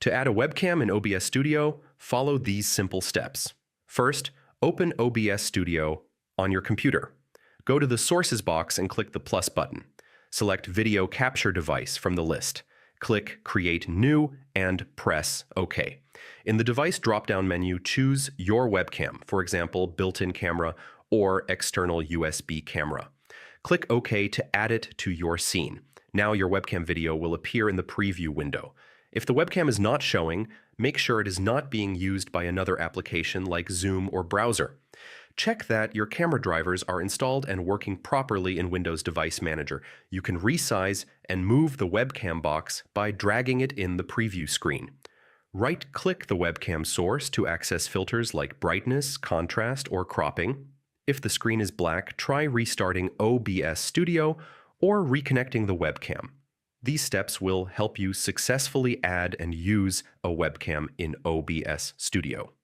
To add a webcam in OBS Studio, follow these simple steps. First, open OBS Studio on your computer. Go to the Sources box and click the plus button. Select Video Capture Device from the list. Click Create New and press OK. In the Device drop-down menu, choose your webcam, for example, built-in camera or external USB camera. Click OK to add it to your scene. Now your webcam video will appear in the preview window. If the webcam is not showing, make sure it is not being used by another application like Zoom or browser. Check that your camera drivers are installed and working properly in Windows Device Manager. You can resize and move the webcam box by dragging it in the preview screen. Right-click the webcam source to access filters like brightness, contrast, or cropping. If the screen is black, try restarting OBS Studio or reconnecting the webcam. These steps will help you successfully add and use a webcam in OBS Studio.